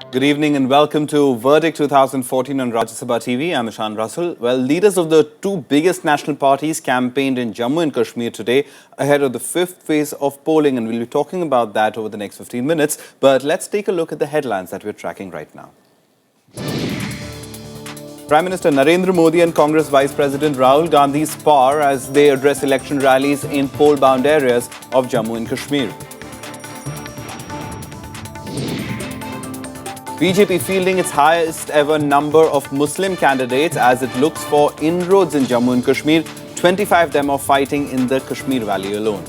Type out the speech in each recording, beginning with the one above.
Good evening and welcome to Verdict 2014 on Rajya Sabha TV. I'm Ishan Russell. Well, leaders of the two biggest national parties campaigned in Jammu and Kashmir today ahead of the fifth phase of polling, and we'll be talking about that over the next 15 minutes. But let's take a look at the headlines that we're tracking right now. Prime Minister Narendra Modi and Congress Vice President Rahul Gandhi spar as they address election rallies in poll-bound areas of Jammu and Kashmir. BJP fielding its highest ever number of Muslim candidates as it looks for inroads in Jammu and Kashmir. 25 them are fighting in the Kashmir Valley alone.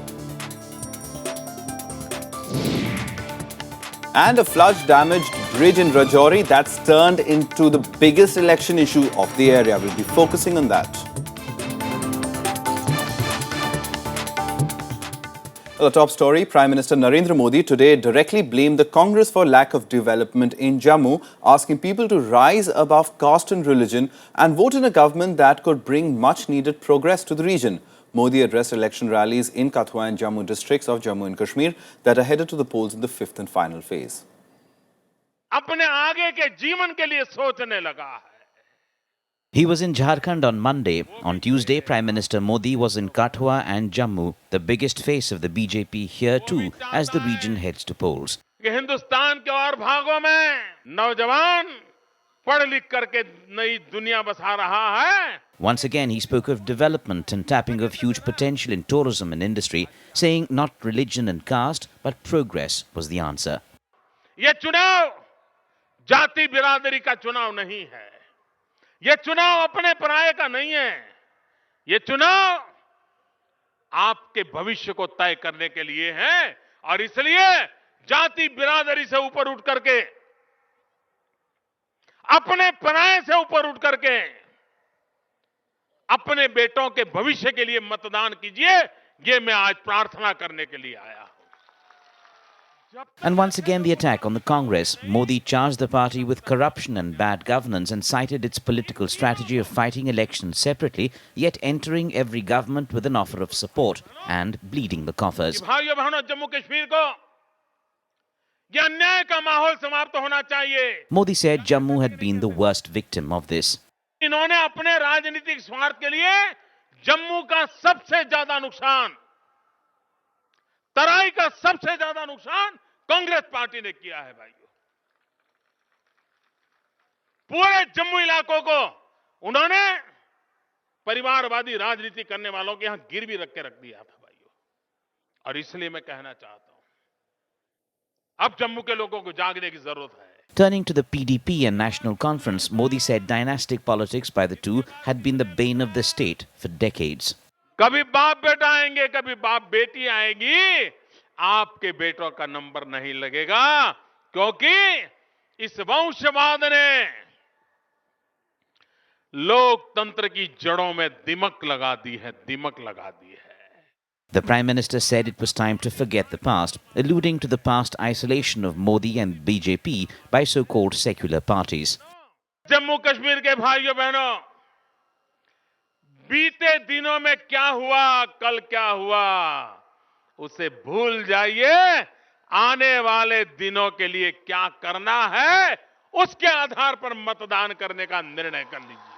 And a flood-damaged bridge in Rajouri that's turned into the biggest election issue of the area. We'll be focusing on that. The top story, Prime Minister Narendra Modi today directly blamed the Congress for lack of development in Jammu, asking people to rise above caste and religion and vote in a government that could bring much-needed progress to the region. Modi addressed election rallies in Kathua and Jammu districts of Jammu and Kashmir that are headed to the polls in the fifth and final phase. अपने आगे के जीवन के लिए सोचने लगा है. He was in Jharkhand on Monday. On Tuesday, Prime Minister Modi was in Kathua and Jammu, the biggest face of the BJP here too, as the region heads to polls. कि हिंदुस्तान के और भागों में नौजवान पढ़ लिख करके नई दुनिया बसा रहा है. Once again, he spoke of development and tapping of huge potential in tourism and industry, saying not religion and caste, but progress was the answer. ये चुनाव जाति बिरादरी का चुनाव नहीं है. ये चुनाव अपने पराये का नहीं है. ये चुनाव आपके भविष्य को तय करने के लिए है और इसलिए जाति बिरादरी से ऊपर उठ करके, अपने पराये से ऊपर उठ करके अपने बेटों के भविष्य के लिए मतदान कीजिए. ये मैं आज प्रार्थना करने के लिए आया हूं. And once again the attack on the Congress. Modi charged the party with corruption and bad governance and cited its political strategy of fighting elections separately, yet entering every government with an offer of support and bleeding the coffers. भाइयों बहनों, जम्मू कश्मीर को ये अन्याय का माहौल समाप्त होना चाहिए. Modi said Jammu had been the worst victim of this. इन्होंने अपने राजनीतिक स्वार्थ के लिए जम्मू का सबसे ज्यादा नुकसान, तराई का सबसे ज्यादा नुकसान कांग्रेस पार्टी ने किया है. भाइयों, पूरे जम्मू इलाकों को उन्होंने परिवारवादी राजनीति करने वालों के यहां गिरवी रख दिया था. भाइयों, और इसलिए मैं कहना चाहता हूं, अब जम्मू के लोगों को जागने की जरूरत है. Turning to the PDP and National Conference, Modi said dynastic politics by the two had been the bane of the state for decades. कभी बाप बेटा आएंगे, कभी बाप बेटी आएगी, आपके बेटों का नंबर नहीं लगेगा, क्योंकि इस वंशवाद ने लोकतंत्र की जड़ों में दिमक लगा दी है. The Prime Minister said it was time to forget the past, alluding to the past isolation of Modi and BJP by so-called secular parties. Jammu Kashmir के भाइयों बहनों, बीते दिनों में क्या हुआ, कल क्या हुआ, उसे भूल जाइए. आने वाले दिनों के लिए क्या करना है, उसके आधार पर मतदान करने का निर्णय कर लीजिए.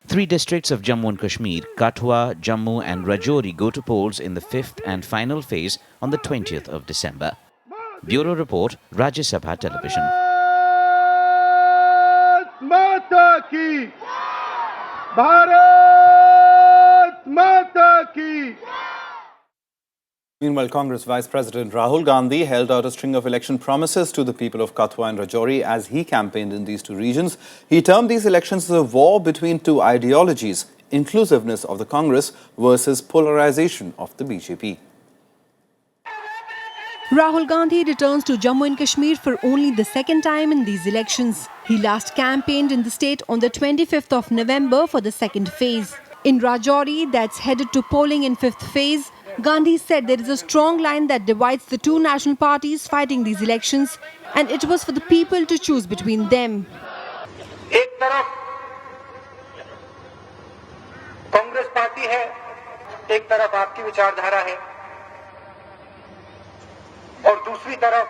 3 districts of Jammu and Kashmir, Kathua, Jammu and Rajouri go to polls in the fifth and final phase on the 20th of December. Bureau Report, Rajya Sabha Television. माता की, भारत माता की. Meanwhile, Congress Vice President Rahul Gandhi held out a string of election promises to the people of Kathua and Rajouri as he campaigned in these two regions. He termed these elections as a war between two ideologies, inclusiveness of the Congress versus polarization of the BJP. Rahul Gandhi returns to Jammu and Kashmir for only the second time in these elections. He last campaigned in the state on the 25th of November for the second phase. In Rajouri, that's headed to polling in fifth phase, Gandhi said there is a strong line that divides the two national parties fighting these elections, and it was for the people to choose between them. एक तरफ Congress party है, एक तरफ आपकी विचारधारा है, और दूसरी तरफ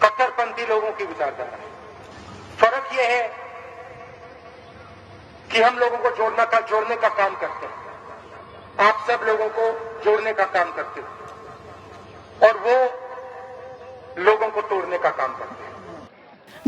कट्टरपंथी बाकी लोगों की विचारधारा है। फर्क यह है कि हम लोगों को जोड़ने का काम करते हैं, आप सब लोगों को जोड़ने का काम करते हैं, और वो लोगों को तोड़ने का काम करते हैं।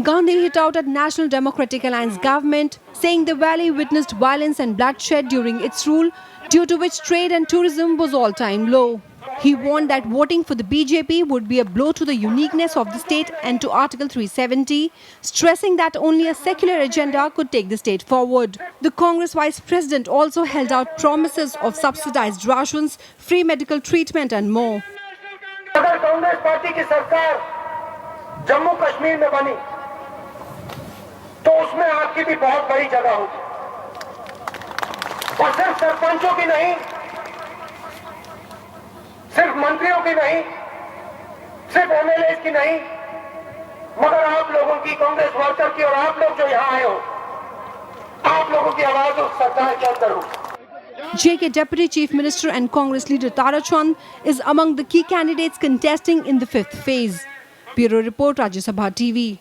Gandhi hit out at National Democratic Alliance government, saying the valley witnessed violence and bloodshed during its rule, due to which trade and tourism was all-time low. He warned that voting for the BJP would be a blow to the uniqueness of the state and to Article 370, stressing that only a secular agenda could take the state forward. The Congress Vice President also held out promises of subsidized rations, free medical treatment and more. अगर Congress party की सरकार जम्मू कश्मीर में बनी तो उसमें आपकी भी बहुत बड़ी जगह होगी, और सिर्फ सरपंचों की नहीं, सिर्फ मंत्रियों की नहीं, सिर्फ एमएलए की नहीं, मगर आप लोगों की, कांग्रेस वर्कर की, और आप लोग जो यहाँ आए हो, आप लोगों की आवाज उस सरकार के अंदर होगी। JK Deputy Chief Minister and Congress leader Tara Chand is among the key candidates contesting in the fifth phase. Bureau Report, Rajya Sabha TV.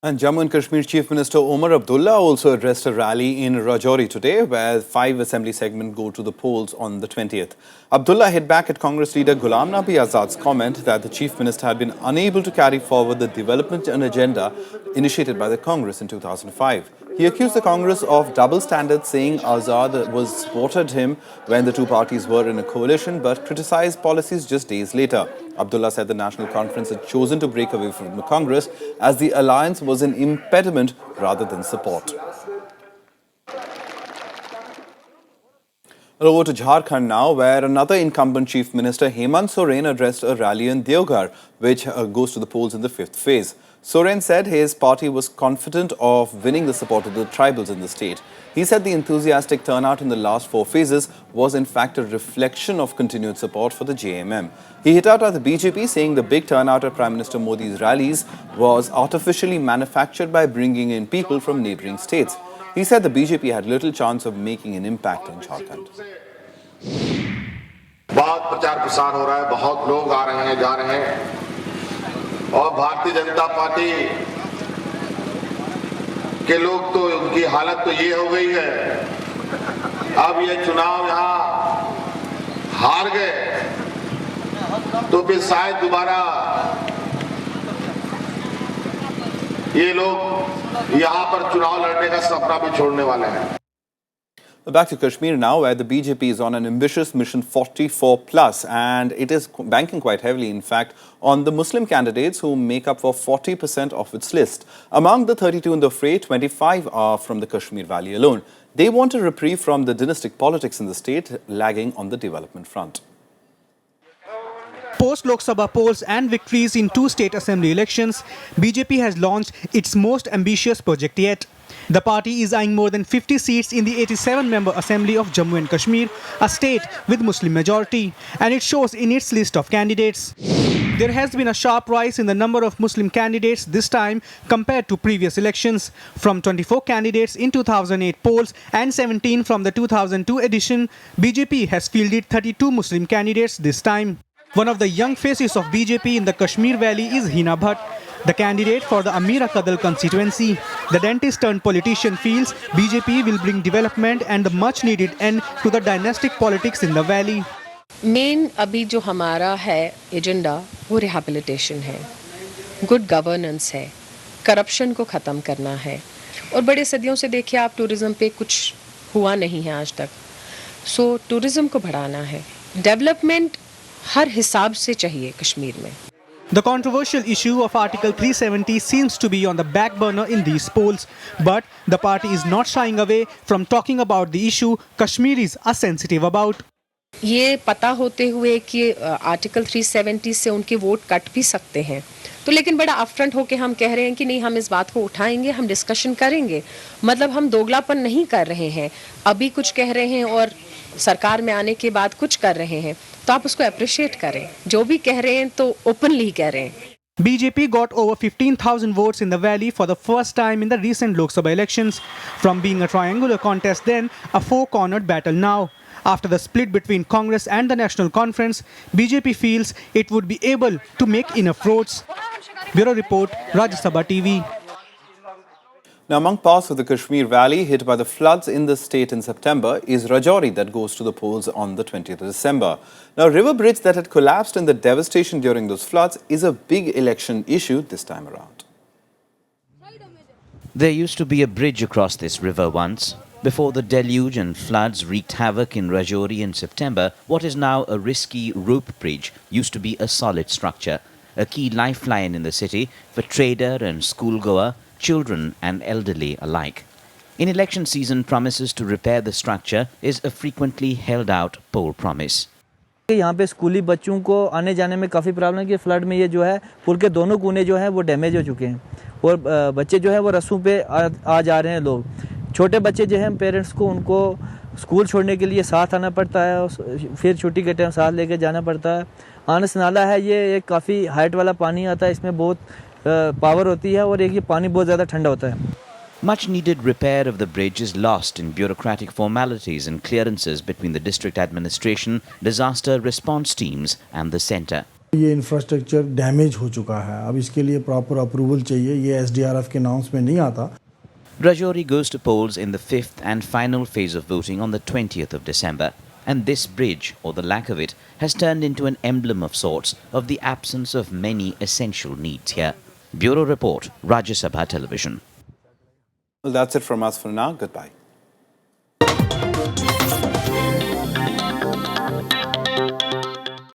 And Jammu and Kashmir Chief Minister Omar Abdullah also addressed a rally in Rajouri today, where 5 assembly segments go to the polls on the 20th. Abdullah hit back at Congress leader Ghulam Nabi Azad's comment that the Chief Minister had been unable to carry forward the development agenda initiated by the Congress in 2005. He accused the Congress of double standards, saying Azad supported him when the two parties were in a coalition, but criticized policies just days later. Abdullah said the National Conference had chosen to break away from the Congress as the alliance was an impediment rather than support. Over to Jharkhand now, where another incumbent Chief Minister, Hemant Soren, addressed a rally in Deoghar, which goes to the polls in the fifth phase. Soren said his party was confident of winning the support of the tribals in the state. He said the enthusiastic turnout in the last 4 phases was in fact a reflection of continued support for the JMM. He hit out at the BJP, saying the big turnout at Prime Minister Modi's rallies was artificially manufactured by bringing in people from neighbouring states. He said the BJP had little chance of making an impact in Jharkhand. बहुत प्रचार प्रसार हो रहा है, बहुत लोग आ रहे हैं, जा रहे हैं, और भारतीय जनता पार्टी के लोग तो उनकी हालत तो ये हो गई है, अब ये चुनाव यहाँ हार गए तो फिर शायद दोबारा ये लोग यहाँ पर चुनाव लड़ने का सपना भी छोड़ने वाले हैं. Back to Kashmir now, where the BJP is on an ambitious mission 44+, and it is banking quite heavily, in fact, on the Muslim candidates who make up for 40% of its list. Among the 32 in the fray, 25 are from the Kashmir Valley alone. They want a reprieve from the dynastic politics in the state, lagging on the development front. Post Lok Sabha polls and victories in 2 state assembly elections, BJP has launched its most ambitious project yet. The party is eyeing more than 50 seats in the 87-member Assembly of Jammu and Kashmir, a state with Muslim majority, and it shows in its list of candidates. There has been a sharp rise in the number of Muslim candidates this time compared to previous elections. From 24 candidates in 2008 polls and 17 from the 2002 edition, BJP has fielded 32 Muslim candidates this time. One of the young faces of BJP in the Kashmir Valley is Hina Bhatt, the candidate for the Amira Kadal constituency. The dentist-turned-politician feels BJP will bring development and the much-needed end to the dynastic politics in the valley. Main अभी जो हमारा है agenda वो rehabilitation है, good governance है, corruption को ख़त्म करना है, और बड़े सदियों से देखिए आप टूरिज़्म पे कुछ हुआ नहीं है आज तक, सो टूरिज़्म को बढ़ाना है, डेवलपमेंट हर हिसाब से चाहिए कश्मीर में. The controversial issue of Article 370 seems to be on the back burner in these polls, but the party is not shying away from talking about the issue Kashmiris are sensitive about. ये पता होते हुए कि article 370 से उनके vote cut भी सकते हैं, तो लेकिन बड़ा अपफ्रंट होके हम कह रहे हैं कि नहीं, हम इस बात को उठाएंगे, हम डिस्कशन करेंगे. मतलब हम दोगलापन नहीं कर रहे हैं, अभी कुछ कह रहे हैं और सरकार में आने के बाद कुछ कर रहे हैं, तो आप उसको अप्रिशिएट करें. जो भी कह रहे हैं तो ओपनली कह रहे हैं. BJP got over 15,000 votes in the valley for the first time in the recent Lok Sabha elections, from being a triangular contest then a 4-cornered battle now. After the split between Congress and the National Conference, BJP feels it would be able to make enough votes. Bureau Report, Rajya Sabha TV. Now, among parts of the Kashmir Valley hit by the floods in the state in September is Rajouri that goes to the polls on the 20th of December. Now, river bridge that had collapsed in the devastation during those floods is a big election issue this time around. There used to be a bridge across this river once. Before the deluge and floods wreaked havoc in Rajouri in September, what is now a risky rope bridge used to be a solid structure, a key lifeline in the city for trader and schoolgoer, children and elderly alike. In election season, promises to repair the structure is a frequently held out poll promise. यहाँ पे स्कूली बच्चों को आने जाने में काफ़ी problem है कि फ्लड में ये जो है पुल के दोनों कोने जो है वो डैमेज हो चुके हैं और बच्चे जो है वो रस्सों पे आ जा रहे हैं लोग छोटे बच्चे जो हैं पेरेंट्स को उनको स्कूल छोड़ने के लिए साथ आना पड़ता है फिर छुट्टी के टाइम साथ लेके जाना पड़ता है आनस नाला है ये एक काफ़ी हाइट वाला पानी आता है इसमें बहुत पावर होती है और एक ये पानी बहुत ज़्यादा ठंडा होता है Much needed repair of the bridge is lost in bureaucratic formalities and clearances between the district administration, disaster response teams and the centre. ये इंफ्रास्ट्रक्चर डैमेज हो चुका है अब इसके लिए प्रॉपर अप्रूवल चाहिए ये SDRF के नाउंस में नहीं आता Rajouri goes to polls in the fifth and final phase of voting on the 20th of December. And this bridge, or the lack of it, has turned into an emblem of sorts of the absence of many essential needs here. Bureau Report, Rajya Sabha Television. Well, that's it from us for now. Goodbye.